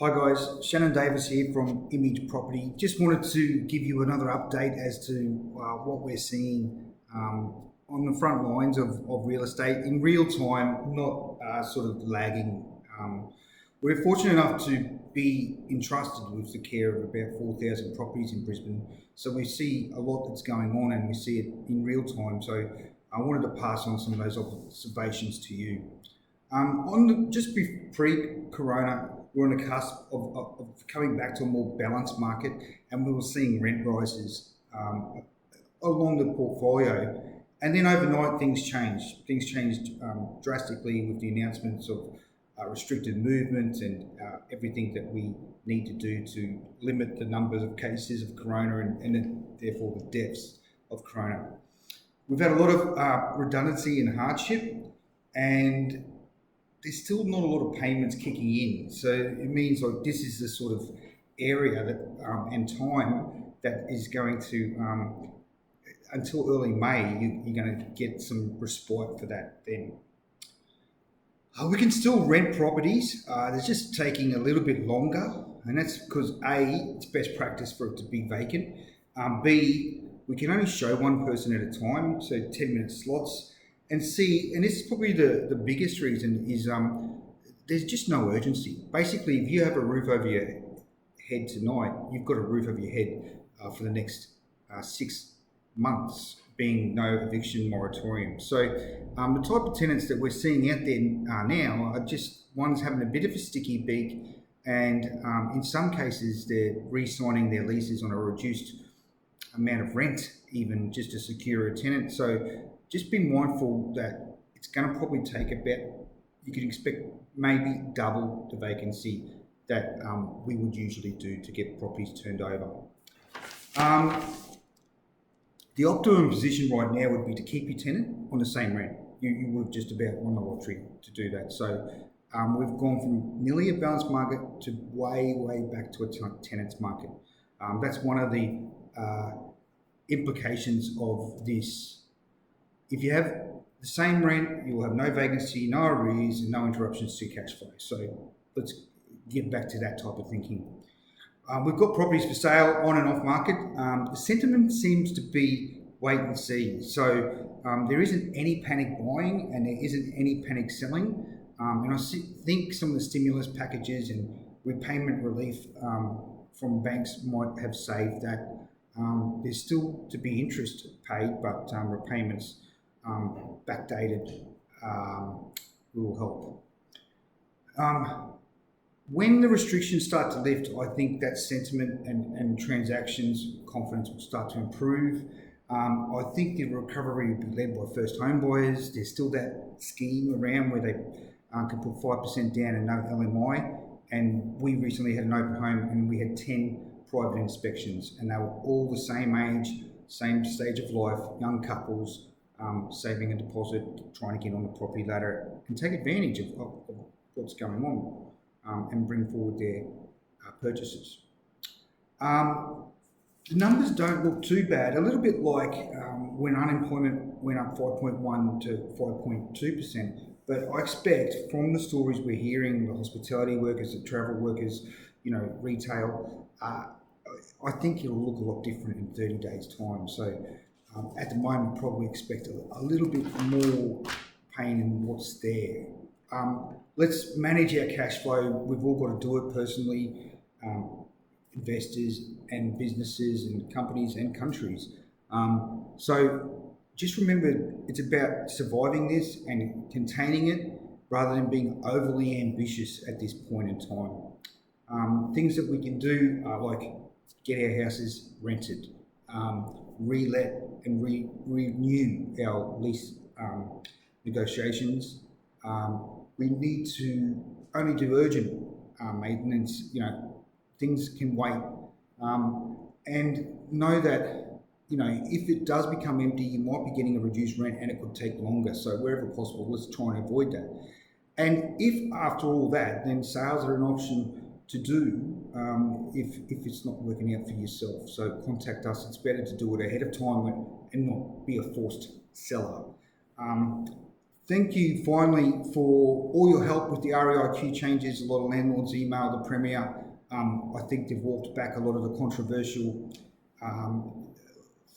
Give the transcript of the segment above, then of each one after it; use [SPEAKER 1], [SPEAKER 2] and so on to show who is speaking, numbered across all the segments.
[SPEAKER 1] Hi guys, Shannon Davis here from Image Property. Just wanted to give you another update as to what we're seeing on the front lines of real estate in real time, not sort of lagging. We're fortunate enough to be entrusted with the care of about 4,000 properties in Brisbane, so we see a lot that's going on and we see it in real time. So I wanted to pass on some of those observations to you. Just pre-Corona, we're on the cusp of coming back to a more balanced market, and we were seeing rent rises along the portfolio. And then overnight, things changed. Things changed drastically with the announcements of restricted movement and everything that we need to do to limit the numbers of cases of Corona and therefore the deaths of Corona. We've had a lot of redundancy and hardship, and there's still not a lot of payments kicking in. So it means like this is the sort of area that and time that is going to, until early May, you're going to get some respite for that then. We can still rent properties. They're just taking a little bit longer, and that's because A, it's best practice for it to be vacant. B, we can only show one person at a time, so 10-minute slots. And C, and this is probably the biggest reason, is there's just no urgency. Basically, if you have a roof over your head tonight, you've got a roof over your head for the next 6 months, being no eviction moratorium. So the type of tenants that we're seeing out there now are just ones having a bit of a sticky beak, and in some cases they're re-signing their leases on a reduced amount of rent, even just to secure a tenant. So just be mindful that it's going to probably take about, you can expect maybe double the vacancy that we would usually do to get properties turned over. The optimum position right now would be to keep your tenant on the same rent. You would just about won the lottery to do that. So we've gone from nearly a balanced market to way back to a tenant's market. That's one of the implications of this. If you have the same rent, you'll have no vacancy, no arrears, and no interruptions to cash flow. So let's get back to that type of thinking. We've got properties for sale on and off market. The sentiment seems to be wait and see. So there isn't any panic buying and there isn't any panic selling. And I think some of the stimulus packages and repayment relief from banks might have saved that. There's still to be interest paid, but repayments backdated will help. When the restrictions start to lift, I think that sentiment and transactions confidence will start to improve. I think the recovery will be led by first home buyers. There's still that scheme around where they can put 5% down and no LMI. And we recently had an open home and we had 10 private inspections, and they were all the same age, same stage of life, young couples, saving a deposit, trying to get on the property ladder and take advantage of what's going on and bring forward their purchases. The numbers don't look too bad, a little bit like when unemployment went up 5.1 to 5.2%. But I expect from the stories we're hearing, the hospitality workers, the travel workers, retail, I think it'll look a lot different in 30 days' time. So at the moment, probably expect a little bit more pain in what's there. Let's manage our cash flow. We've all got to do it personally, investors and businesses and companies and countries. So just remember, it's about surviving this and containing it rather than being overly ambitious at this point in time. Things that we can do are like get our houses rented, relet and renew our lease negotiations. We need to only do urgent maintenance. Things can wait, and know that if it does become empty, you might be getting a reduced rent, and it could take longer. So wherever possible, let's try and avoid that. And if after all that, then sales are an option to do if it's not working out for yourself. So contact us. It's better to do it ahead of time and not be a forced seller. Thank you finally for all your help with the REIQ changes. A lot of landlords emailed the Premier. I think they've walked back a lot of the controversial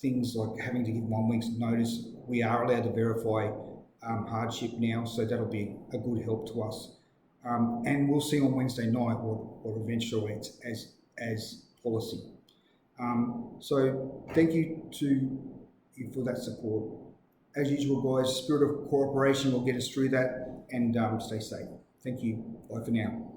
[SPEAKER 1] things like having to give 1 week's notice. We are allowed to verify hardship now, so that'll be a good help to us. And we'll see on Wednesday night what eventuates as policy. So thank you for that support. As usual, guys, spirit of cooperation will get us through that, and stay safe. Thank you. Bye for now.